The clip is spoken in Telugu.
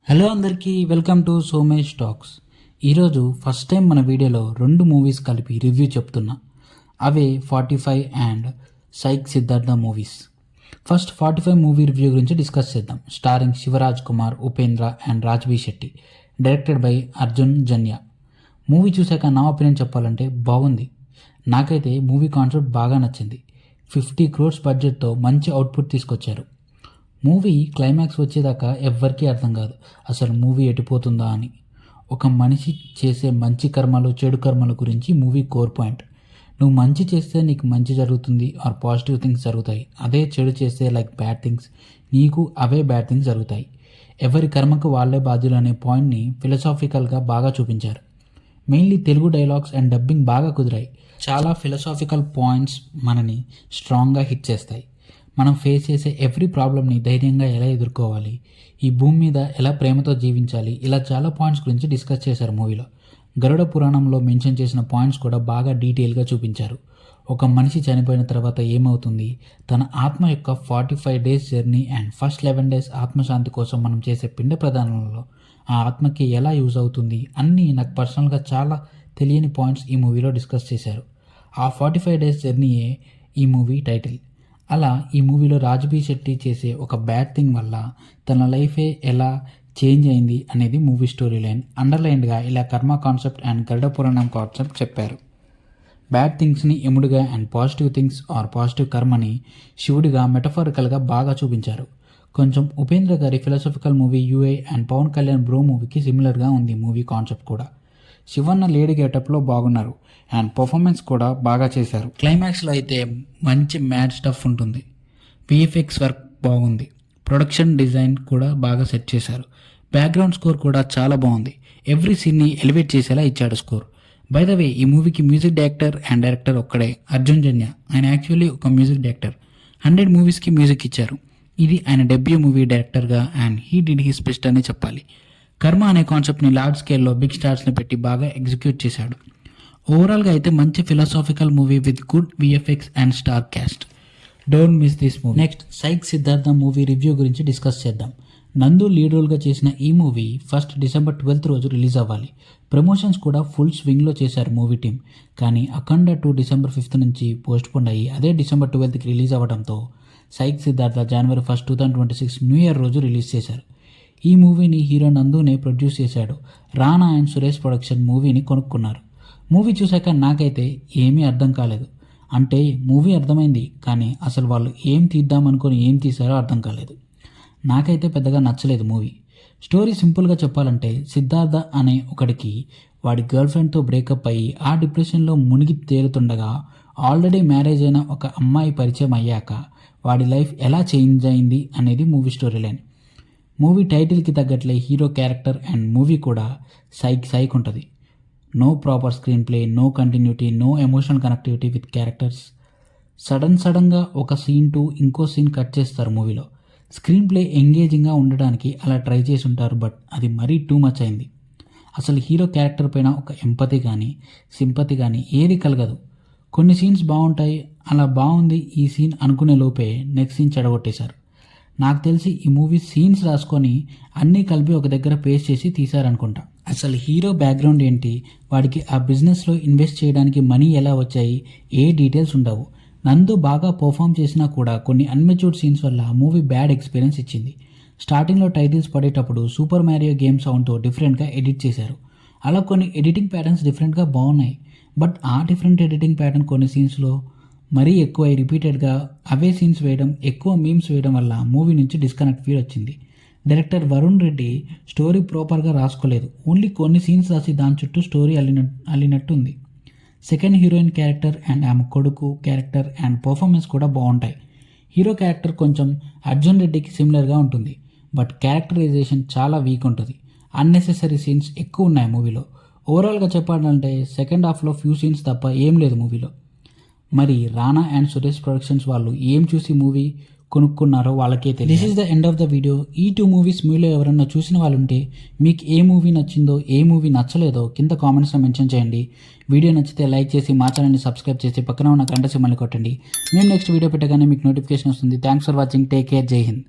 హలో అందరికీ వెల్కమ్ టు సోమేష్ టాక్స్. ఈరోజు ఫస్ట్ టైం మన వీడియోలో 2 మూవీస్ కలిపి రివ్యూ చెప్తున్నా. అవే 45 and psych Siddhartha movies. First 45 movie review గురించి డిస్కస్ చేద్దాం. Starring Shivaraj Kumar, Upendra and Raj B Shetty. Directed by Arjun Janya. Movie చూశాక నా ఒపీనియన్ చెప్పాలంటే బాగుంది. నాకైతే మూవీ కాన్సెప్ట్ బాగా నచ్చింది. 50 crores బడ్జెట్తో మంచి అవుట్పుట్ తీసుకొచ్చారు. మూవీ క్లైమాక్స్ వచ్చేదాకా ఎవ్వరికీ అర్థం కాదు అసలు మూవీ ఎటుపోతుందా అని. ఒక మనిషి చేసే మంచి కర్మలు చెడు కర్మల గురించి మూవీ కోర్ పాయింట్. నువ్వు మంచి చేస్తే నీకు మంచి జరుగుతుంది ఆర్ పాజిటివ్ థింగ్స్ జరుగుతాయి. అదే చెడు చేస్తే లైక్ బ్యాడ్ థింగ్స్, నీకు అవే బ్యాడ్ థింగ్స్ జరుగుతాయి. ఎవరి కర్మకు వాళ్ళే బాధ్యులు అనే పాయింట్ని ఫిలసాఫికల్గా బాగా చూపించారు. Mainly Telugu dialogues and dubbing బాగా కుదిరాయి. చాలా ఫిలసాఫికల్ పాయింట్స్ మనని స్ట్రాంగ్గా హిట్ చేస్తాయి. మనం ఫేస్ చేసే ఎవ్రీ ప్రాబ్లమ్ని ధైర్యంగా ఎలా ఎదుర్కోవాలి, ఈ భూమి మీద ఎలా ప్రేమతో జీవించాలి, ఇలా చాలా పాయింట్స్ గురించి డిస్కస్ చేశారు మూవీలో. గరుడ పురాణంలో మెన్షన్ చేసిన పాయింట్స్ కూడా బాగా డీటెయిల్గా చూపించారు. ఒక మనిషి చనిపోయిన తర్వాత ఏమవుతుంది, తన ఆత్మ యొక్క 45 days journey and first 11 days ఆత్మశాంతి కోసం మనం చేసే పిండ ప్రదానంలో ఆ ఆత్మకి ఎలా యూజ్ అవుతుంది, అన్నీ నాకు పర్సనల్గా చాలా తెలియని పాయింట్స్ ఈ మూవీలో డిస్కస్ చేశారు. ఆ 45 days జర్నీయే ఈ మూవీ టైటిల్. అలా ఈ మూవీలో రాజ్బీ శెట్టి చేసే ఒక బ్యాడ్ థింగ్ వల్ల తన లైఫే ఎలా చేంజ్ అయింది అనేది మూవీ స్టోరీ లైన్. అండర్లైన్డ్గా ఇలా కర్మ concept and Garuda Puranam concept చెప్పారు. బ్యాడ్ థింగ్స్ని ఎముడుగా and positive things or positive కర్మని శివుడిగా మెటఫారికల్గా బాగా చూపించారు. కొంచెం ఉపేంద్ర గారి philosophical movie UI and Pawan Kalyan bro మూవీకి సిమిలర్గా ఉంది మూవీ కాన్సెప్ట్ కూడా. శివన్న లేడీ గెటప్లో బాగున్నారు అండ్ పర్ఫార్మెన్స్ కూడా బాగా చేశారు. క్లైమాక్స్లో అయితే మంచి మ్యాడ్ స్టఫ్ ఉంటుంది. విఎఫ్ఎక్స్ వర్క్ బాగుంది. ప్రొడక్షన్ డిజైన్ కూడా బాగా సెట్ చేశారు. బ్యాక్గ్రౌండ్ స్కోర్ కూడా చాలా బాగుంది. ఎవ్రీ సీన్ని ఎలివేట్ చేసేలా ఇచ్చాడు స్కోర్. బై ద వే ఈ మూవీకి మ్యూజిక్ డైరెక్టర్ అండ్ డైరెక్టర్ ఒక్కడే, అర్జున్ జన్యా. ఆయన యాక్చువల్లీ ఒక మ్యూజిక్ డైరెక్టర్. 100 మూవీస్కి మ్యూజిక్ ఇచ్చారు. ఇది ఆయన డెబ్యూ మూవీ డైరెక్టర్గా and he did his best అని చెప్పాలి. కర్మ అనే కాన్సెప్ట్ని లార్జ్ స్కేల్లో బిగ్ స్టార్స్ని పెట్టి బాగా ఎగ్జిక్యూట్ చేశాడు. ఓవరాల్గా అయితే మంచి philosophical movie with good VFX and star cast. Don't miss this movie. Next psych Siddhartha movie review గురించి డిస్కస్ చేద్దాం. నందు లీడ్ రోల్గా చేసిన ఈ మూవీ ఫస్ట్ December 12th రోజు రిలీజ్ అవ్వాలి. ప్రమోషన్స్ కూడా ఫుల్ స్వింగ్లో చేశారు మూవీ టీం. కానీ అఖండ 2 December 5th నుంచి పోస్ట్పోన్ అయ్యి అదే December 12th రిలీజ్ అవ్వడంతో psych Siddhartha January 1st, 2026 new year రోజు రిలీజ్ చేశారు. ఈ మూవీని హీరో నందునే ప్రొడ్యూస్ చేశాడు. రానా అండ్ సురేష్ ప్రొడక్షన్ మూవీని కొనుక్కున్నారు. మూవీ చూశాక నాకైతే ఏమీ అర్థం కాలేదు. అంటే మూవీ అర్థమైంది కానీ అసలు వాళ్ళు ఏం తీద్దామనుకొని ఏం తీశారో అర్థం కాలేదు. నాకైతే పెద్దగా నచ్చలేదు మూవీ. స్టోరీ సింపుల్గా చెప్పాలంటే సిద్ధార్థ అనే ఒకడికి వాడి గర్ల్ ఫ్రెండ్తో బ్రేకప్ అయ్యి ఆ డిప్రెషన్లో మునిగి తేలుతుండగా ఆల్రెడీ మ్యారేజ్ అయిన ఒక అమ్మాయి పరిచయం అయ్యాక వాడి లైఫ్ ఎలా చేంజ్ అయింది అనేది మూవీ స్టోరీ లైన్. మూవీ టైటిల్కి తగ్గట్లే హీరో క్యారెక్టర్ అండ్ మూవీ కూడా సైక్ ఉంటుంది. No proper screenplay, no continuity, no emotional connectivity with characters. సడన్గా ఒక సీన్ టు ఇంకో సీన్ కట్ చేస్తారు మూవీలో. స్క్రీన్ ప్లే ఎంగేజింగ్గా ఉండడానికి అలా ట్రై చేసి ఉంటారు, బట్ అది మరీ టూ మచ్ అయింది. అసలు హీరో క్యారెక్టర్ పైన ఒక ఎంపతి కానీ సింపతి కానీ ఏది కలగదు. కొన్ని సీన్స్ బాగుంటాయి, అలా బాగుంది ఈ సీన్ అనుకునే లోపే నెక్స్ట్ సీన్ చెడగొట్టేశారు. నాకు తెలిసి ఈ మూవీ సీన్స్ రాసుకొని అన్నీ కలిపి ఒక దగ్గర పేస్ట్ చేసి తీశారనుకుంటా. అసలు హీరో బ్యాక్గ్రౌండ్ ఏంటి, వాడికి ఆ బిజినెస్లో ఇన్వెస్ట్ చేయడానికి మనీ ఎలా వచ్చాయి, ఏ డీటెయిల్స్ ఉండవు. నందు బాగా పర్ఫామ్ చేసినా కూడా కొన్ని అన్మెచ్యూర్డ్ సీన్స్ వల్ల మూవీ బ్యాడ్ ఎక్స్పీరియన్స్ ఇచ్చింది. స్టార్టింగ్లో టైటిల్స్ పడేటప్పుడు సూపర్ మ్యారియో గేమ్ సౌండ్తో డిఫరెంట్గా ఎడిట్ చేశారు. అలా కొన్ని ఎడిటింగ్ ప్యాటర్న్స్ డిఫరెంట్గా బాగున్నాయి. బట్ ఆ డిఫరెంట్ ఎడిటింగ్ ప్యాటర్న్ కొన్ని సీన్స్లో మరీ ఎక్కువ రిపీటెడ్గా అవే సీన్స్ వేయడం, ఎక్కువ మీమ్స్ వేయడం వల్ల మూవీ నుంచి డిస్కనెక్ట్ ఫీల్ వచ్చింది. డైరెక్టర్ వరుణ్ రెడ్డి స్టోరీ ప్రాపర్గా రాసుకోలేదు. ఓన్లీ కొన్ని సీన్స్ రాసి దాని చుట్టూ స్టోరీ అల్లినట్టు ఉంది. సెకండ్ హీరోయిన్ క్యారెక్టర్ అండ్ ఆమె కొడుకు క్యారెక్టర్ అండ్ పర్ఫార్మెన్స్ కూడా బాగుంటాయి. హీరో క్యారెక్టర్ కొంచెం అర్జున్ రెడ్డికి సిమిలర్గా ఉంటుంది, బట్ క్యారెక్టరైజేషన్ చాలా వీక్ ఉంటుంది. అన్నెసెసరీ సీన్స్ ఎక్కువ ఉన్నాయి మూవీలో. ఓవరాల్గా చెప్పాలంటే సెకండ్ హాఫ్లో ఫ్యూ సీన్స్ తప్ప ఏం లేదు మూవీలో. మరి రానా అండ్ సురేష్ ప్రొడక్షన్స్ వాళ్ళు ఏం చూసి మూవీ కొనుక్కున్నారో వాళ్ళకే తెలియదు. This is the end of the video. ఈ 2 మూవీస్ మీలో ఎవరన్నా చూసిన వాళ్ళు ఉంటే మీకు ఏ మూవీ నచ్చిందో ఏ మూవీ నచ్చలేదో కింద కామెంట్స్లో మెన్షన్ చేయండి. వీడియో నచ్చితే లైక్ చేసి మా ఛానల్ని సబ్స్క్రైబ్ చేసి పక్కన ఉన్న గంట సింబల్ని కొట్టండి. మేము నెక్స్ట్ వీడియో పెట్టగానే మీకు నోటిఫికేషన్ వస్తుంది. Thanks for watching. Take care. జై హింద్.